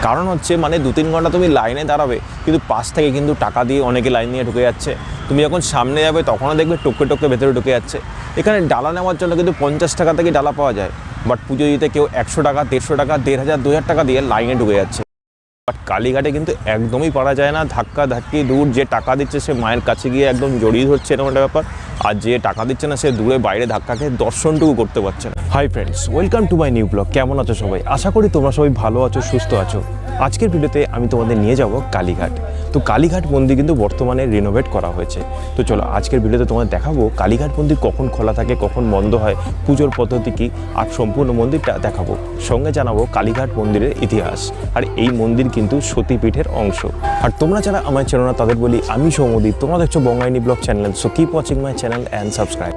কারণ হচ্ছে মানে 2-3 ঘন্টা তুমি লাইনে দাঁড়াবে, কিন্তু পাশ থেকে কিন্তু টাকা দিয়ে অনেকে লাইন নিয়ে ঢুকে যাচ্ছে। তুমি যখন সামনে যাবে তখনও দেখবে টপকে টপকে ভেতরে ঢুকে যাচ্ছে। এখানে ডালা নেওয়ার জন্য কিন্তু 50 টাকা থেকে ডালা পাওয়া যায়, বাট পুজো দিতে কেউ 100 টাকা, 150 টাকা, 1500, 2000 টাকা দিয়ে লাইনে ঢুকে যাচ্ছে। বাট কালীঘাটে কিন্তু একদমই পারা যায় না, ধাক্কা ধাক্কি দূর। যে টাকা দিচ্ছে সে মায়ের কাছে গিয়ে একদম জড়িয়ে ধরছে, এরকম একটা ব্যাপার। আর যে টাকা দিচ্ছে না সে দূরে বাইরে ধাক্কা খেয়ে দর্শনটুকু করতে পারছে না। Hi friends, welcome to my new blog. কেমন আছো সবাই? আশা করি তোমরা সবাই ভালো আছো, সুস্থ আছো। আজকের ভিডিওতে আমি তোমাদের নিয়ে যাব কালীঘাট। তো কালীঘাট মন্দির কিন্তু বর্তমানে রিনোভেট করা হয়েছে। তো চলো আজকের ভিডিওতে তোমাদের দেখাবো কালীঘাট মন্দির কখন খোলা থাকে, কখন বন্ধ হয়, পুজোর পদ্ধতি কী, আর সম্পূর্ণ মন্দিরটা দেখাবো। সঙ্গে জানাবো কালীঘাট মন্দিরের ইতিহাস। আর এই মন্দির কিন্তু সতীপীঠের অংশ। আর তোমরা যারা আমার চেনো না তাদের বলি, আমি সৌমদীপ, তোমরা দেখছো বঙ্গাইনী vlog channel. So keep watching my channel and subscribe.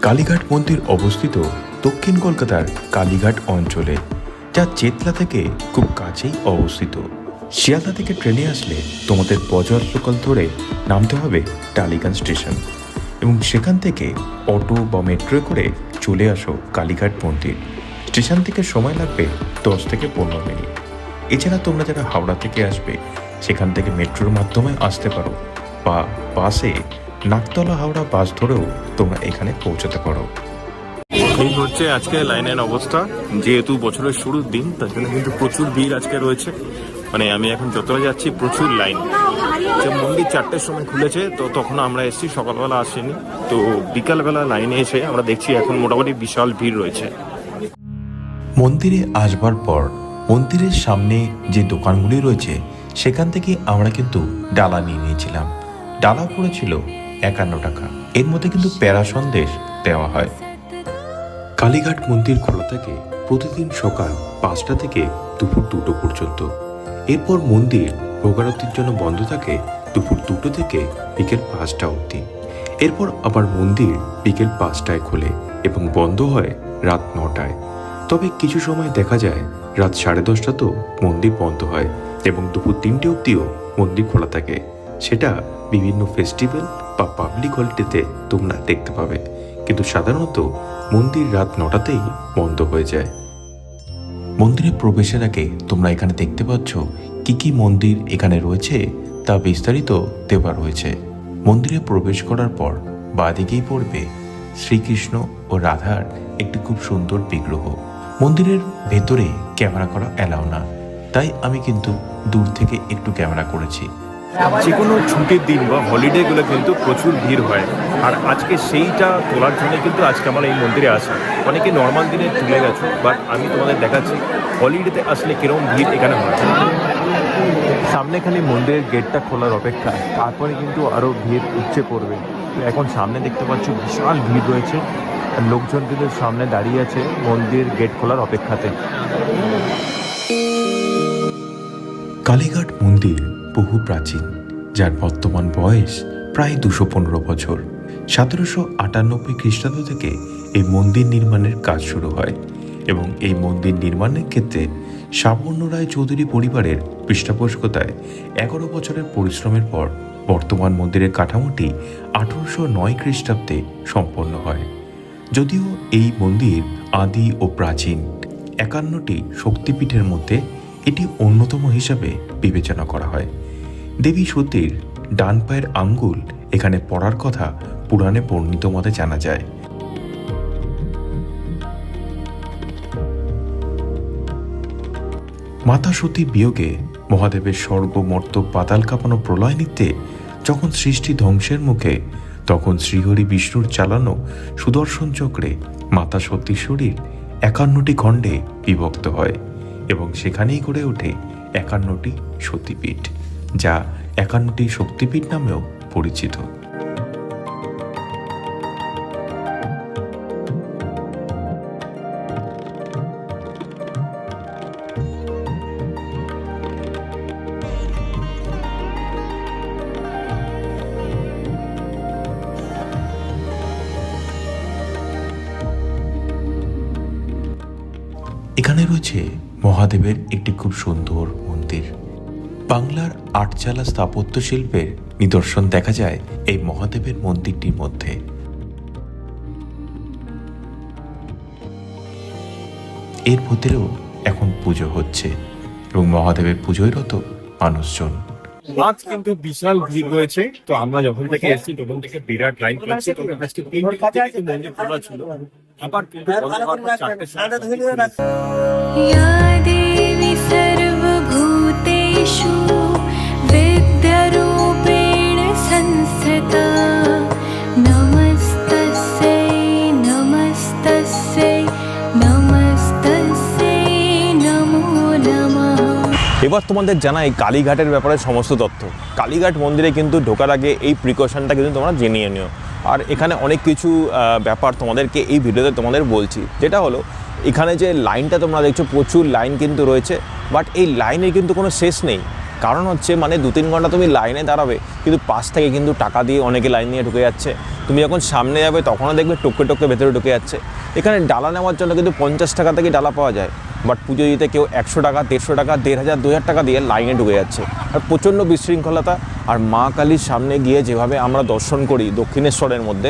Kalighat মন্দির অবস্থিত দক্ষিণ কলকাতার কালীঘাট অঞ্চলে, যা চেতলা থেকে খুব কাছেই অবস্থিত। শিয়ালদা থেকে ট্রেনে আসলে তোমাদের বজর লোকাল ধরে নামতে হবে টালিগঞ্জ স্টেশন, এবং সেখান থেকে অটো বা মেট্রো করে চলে আসো কালীঘাট মন্দির। স্টেশন থেকে সময় লাগবে 10 থেকে 15 মিনিট। এছাড়া তোমরা যারা হাওড়া থেকে আসবে সেখান থেকে মেট্রোর মাধ্যমে আসতে পারো, বা বাসে নাকতলা হাওড়া বাস ধরেও তোমরা এখানে পৌঁছতে পারো। এই হচ্ছে আজকে লাইনের অবস্থা। যেহেতু বছরের শুরুর দিন, তার জন্য কিন্তু প্রচুর ভিড় আজকে রয়েছে। মানে আমি এখন যতটা যাচ্ছি প্রচুর লাইন। যে মন্দির 4টের সময় খুলেছে, তো তখন আমরা এসেছি, সকালবেলা আসেনি। তো বিকালবেলা লাইনে এসে আমরা দেখছি এখন মোটামুটি বিশাল ভিড় রয়েছে। মন্দিরে আসবার পর মন্দিরের সামনে যে দোকানগুলি রয়েছে সেখান থেকে আমরা কিন্তু ডালা নিয়ে নিয়েছিলাম। ডালা পড়েছিল 51 টাকা। এর মধ্যে কিন্তু প্যারা সন্দেশ দেওয়া হয়। কালীঘাট মন্দির খোলা থাকে প্রতিদিন সকাল 5টা থেকে দুপুর 2টো পর্যন্ত। এরপর মন্দির ভোগারতির জন্য বন্ধ থাকে দুপুর 2টো থেকে বিকেল 5টা অবধি। এরপর আবার মন্দির বিকেল 5টায় খোলে এবং বন্ধ হয় রাত 9টায়। তবে কিছু সময় দেখা যায় রাত 10:30টাতেও মন্দির বন্ধ হয় এবং দুপুর 3টে অবধিও মন্দির খোলা থাকে। সেটা বিভিন্ন ফেস্টিভ্যাল বা পাবলিক হলিডেতে তোমরা দেখতে পাবে, কিন্তু সাধারণত মন্দির রাত 9টাতেই বন্ধ হয়ে যায়। মন্দিরে প্রবেশের আগে তোমরা এখানে দেখতে পাচ্ছ কি কি মন্দির এখানে রয়েছে তা বিস্তারিত দেওয়া রয়েছে। মন্দিরে প্রবেশ করার পর বাঁদিকেই পড়বে শ্রীকৃষ্ণ ও রাধার একটি খুব সুন্দর বিগ্রহ। মন্দিরের ভেতরে ক্যামেরা করা অ্যালাউ না, তাই আমি কিন্তু দূর থেকে একটু ক্যামেরা করেছি। যে কোনো ছুটির দিন বা হলিডেগুলো কিন্তু প্রচুর ভিড় হয়, আর আজকে সেইটা তোলার জন্য কিন্তু আজকে আমার এই মন্দিরে আসা। অনেকে নর্মাল দিনে তুলে গেছো, বাট আমি তোমাদের দেখাচ্ছি হলিডেতে আসলে কিরকম ভিড় এখানে হয়। সামনে খালি মন্দিরের গেটটা খোলার অপেক্ষা, তারপরে কিন্তু আরও ভিড় উপচে পড়বে। এখন সামনে দেখতে পাচ্ছ বিশাল ভিড় রয়েছে, আর লোকজন কিন্তু সামনে দাঁড়িয়ে আছে মন্দিরের গেট খোলার অপেক্ষাতে। কালীঘাট মন্দির বহু প্রাচীন, যার বর্তমান বয়স প্রায় 215 বছর। 1798 খ্রিস্টাব্দ থেকে এই মন্দির নির্মাণের কাজ শুরু হয়, এবং এই মন্দির নির্মাণের ক্ষেত্রে সাবর্ণ রায় চৌধুরী পরিবারের পৃষ্ঠপোষকতায় 11 বছরের পরিশ্রমের পর বর্তমান মন্দিরের কাঠামোটি 1809 খ্রিস্টাব্দে সম্পন্ন হয়। যদিও এই মন্দির আদি ও প্রাচীন 51টি শক্তিপীঠের মধ্যে এটি অন্যতম হিসাবে বিবেচনা করা হয়। দেবী সতীর ডান পায়ের আঙ্গুল এখানে পড়ার কথা পুরাণে বর্ণিত মতে জানা যায়। মাতা সতীর বিয়োগে মহাদেবের স্বর্গ মর্ত পাতাল কাঁপানো প্রলয় নৃত্যে যখন সৃষ্টি ধ্বংসের মুখে, তখন শ্রীহরি বিষ্ণুর চালানো সুদর্শন চক্রে মাতা সতীর শরীর 51টি খণ্ডে বিভক্ত হয়, এবং সেখানেই গড়ে ওঠে 51টি সতীপীঠ, যা 51টি শক্তিপীঠ নামেও পরিচিত। এখানে রয়েছে মহাদেবের একটি খুব সুন্দর মন্দির। বাংলার আটচালা স্থাপত্য শিল্পের নিদর্শন দেখা যায় এই মহাদেবের মন্দিরটির মধ্যে। এর ভিতরেও এখন পুজো হচ্ছে এবং মহাদেবের পুজোয় রত মানুষজন। আজ কিন্তু বিশাল ভিড় রয়েছে। তো আমরা যখন থেকে এসেছি তখন থেকে বিরাট লাইন পাচ্ছি। তো আজকে 3টা থেকে কিন্তু মন্দির খোলা ছিল, আবার কিন্তু বন্ধ হওয়ার পর 4টের সময় या देवी सर्वभूतेषु विद्यारूपेण संस्थिता नमस्तस्यै नमस्तस्यै नमस्तस्यै नमो नमः। এবার তোমাদের জানাই কালীঘাটের ব্যাপারে সমস্ত তথ্য। কালীঘাট মন্দিরে কিন্তু ঢোকার আগে এই প্রিকশনটা কিন্তু তোমরা জেনে নিও। আর এখানে অনেক কিছু ব্যাপার তোমাদেরকে এই ভিডিওতে তোমাদের বলছি, যেটা হলো এখানে যে লাইনটা তোমরা দেখছো, প্রচুর লাইন কিন্তু রয়েছে, বাট এই লাইনের কিন্তু কোনো শেষ নেই। কারণ হচ্ছে মানে 2-3 ঘন্টা তুমি লাইনে দাঁড়াবে, কিন্তু পাশ থেকে কিন্তু টাকা দিয়ে অনেকে লাইন নিয়ে ঢুকে যাচ্ছে। তুমি যখন সামনে যাবে তখনও দেখবে টপকে টপকে ভেতরে ঢুকে যাচ্ছে। এখানে ডালা নেওয়ার জন্য কিন্তু 50 টাকা থেকে ডালা পাওয়া যায়, বাট পুজো দিতে কেউ 100 টাকা, 150 টাকা, 1500, 2000 টাকা দিয়ে লাইনে ঢুকে যাচ্ছে। আর প্রচণ্ড বিশৃঙ্খলতা। আর মা কালীর সামনে গিয়ে যেভাবে আমরা দর্শন করি দক্ষিণেশ্বরের মধ্যে,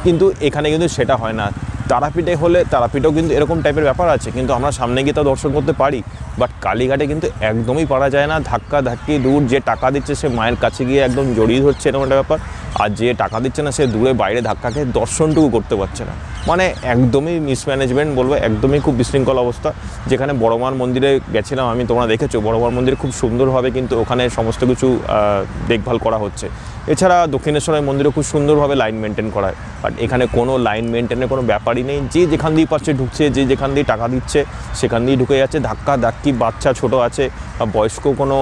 কিন্তু এখানে কিন্তু সেটা হয় না। তারাপীঠে হলে তারাপীঠেও কিন্তু এরকম টাইপের ব্যাপার আছে, কিন্তু আমরা সামনে গিয়ে তা দর্শন করতে পারি, বাট কালীঘাটে কিন্তু একদমই পারা যায় না। ধাক্কা ধাক্কি দূর, যে টাকা দিচ্ছে সে মায়ের কাছে গিয়ে একদম জড়িয়ে ধরছে, এরকম একটা ব্যাপার। আর যে টাকা দিচ্ছে না সে দূরে বাইরে ধাক্কা খেয়ে দর্শনটুকু করতে পারছে না। মানে একদমই মিসম্যানেজমেন্ট বলবো, একদমই খুব বিশৃঙ্খল অবস্থা। যেখানে বড় মার মন্দিরে গেছিলাম আমি, তোমরা দেখেছো বড় মার মন্দিরে খুব সুন্দরভাবে কিন্তু ওখানে সমস্ত কিছু দেখভাল করা হচ্ছে। এছাড়া দক্ষিণেশ্বরের মন্দিরে খুব সুন্দরভাবে লাইন মেনটেন করা হয়, বাট এখানে কোনো লাইন মেনটেনের কোনো ব্যাপারই নেই। যে যেখান দিয়ে পাচ্ছে ঢুকছে, যে যেখান দিয়ে টাকা দিচ্ছে সেখান দিয়ে ঢুকে যাচ্ছে। ধাক্কা ধাক্কি, বাচ্চা ছোট আছে বা বয়স্ক কোনো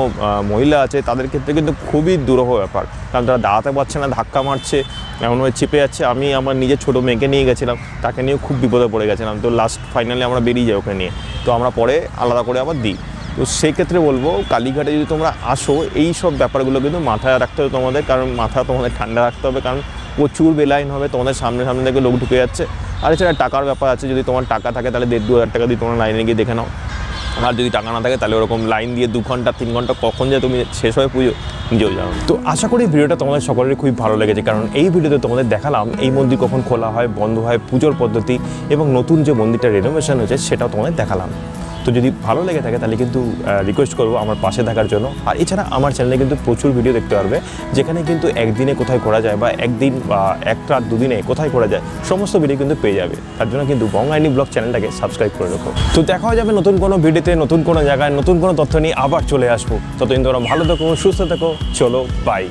মহিলা আছে, তাদের ক্ষেত্রে কিন্তু খুবই দুরূহ ব্যাপার, কারণ তারা দাঁড়াতে পারছে না, ধাক্কা মারছে, এমনভাবে চেপে যাচ্ছে। আমি আমার নিজের ছোটো মেয়েকে নিয়ে গেছিলাম, তাকে নিয়েও খুব বিপদে পড়ে গেছিলাম। তো লাস্ট ফাইনালি আমরা বেরিয়ে যাই ওকে নিয়ে, তো আমরা পরে আলাদা করে আবার দিই। তো সেই ক্ষেত্রে বলবো কালীঘাটে যদি তোমরা আসো, এই সব ব্যাপারগুলো কিন্তু মাথায় রাখতে হবে তোমাদের, কারণ মাথা তোমাদের ঠান্ডা রাখতে হবে, কারণ প্রচুর বেলাইন হবে, তোমাদের সামনে সামনে থেকে লোক ঢুকে যাচ্ছে। আর এছাড়া টাকার ব্যাপার আছে, যদি তোমার টাকা থাকে তাহলে 1,500-2,000 টাকা দিয়ে তোমরা লাইনে গিয়ে দেখে নাও। আর যদি টাকা না থাকে তাহলে ওরকম লাইন দিয়ে 2 ঘন্টা 3 ঘন্টা কখন যে তুমি শেষ হয়ে পুজো নিজেও যাও। তো আশা করি ভিডিওটা তোমাদের সকলেরই খুবই ভালো লেগেছে, কারণ এই ভিডিওতে তোমাদের দেখালাম এই মন্দির কখন খোলা হয়, বন্ধ হয়, পুজোর পদ্ধতি এবং নতুন যে মন্দিরটা রেনোভেশন হয়েছে সেটাও তোমাদের দেখালাম। তো যদি ভালো লেগে থাকে তাহলে কিন্তু রিকোয়েস্ট করবো আমার পাশে থাকার জন্য। আর এছাড়া আমার চ্যানেলে কিন্তু প্রচুর ভিডিও দেখতে পারবে, যেখানে কিন্তু একদিনে কোথায় ঘোরা যায় বা একদিন বা 1 রাত 2 দিনে কোথায় ঘোরা যায় সমস্ত ভিডিও কিন্তু পেয়ে যাবে। তার জন্য কিন্তু বঙ্গাইনি ব্লগ চ্যানেলটাকে সাবস্ক্রাইব করে রাখো। তো দেখা যাবে নতুন কোনো ভিডিওতে, নতুন কোনো জায়গায়, নতুন কোনো তথ্য নিয়ে আবার চলে আসবো। ততদিন তোমরা ভালো থেকো, সুস্থ থেকো, চলো বাই।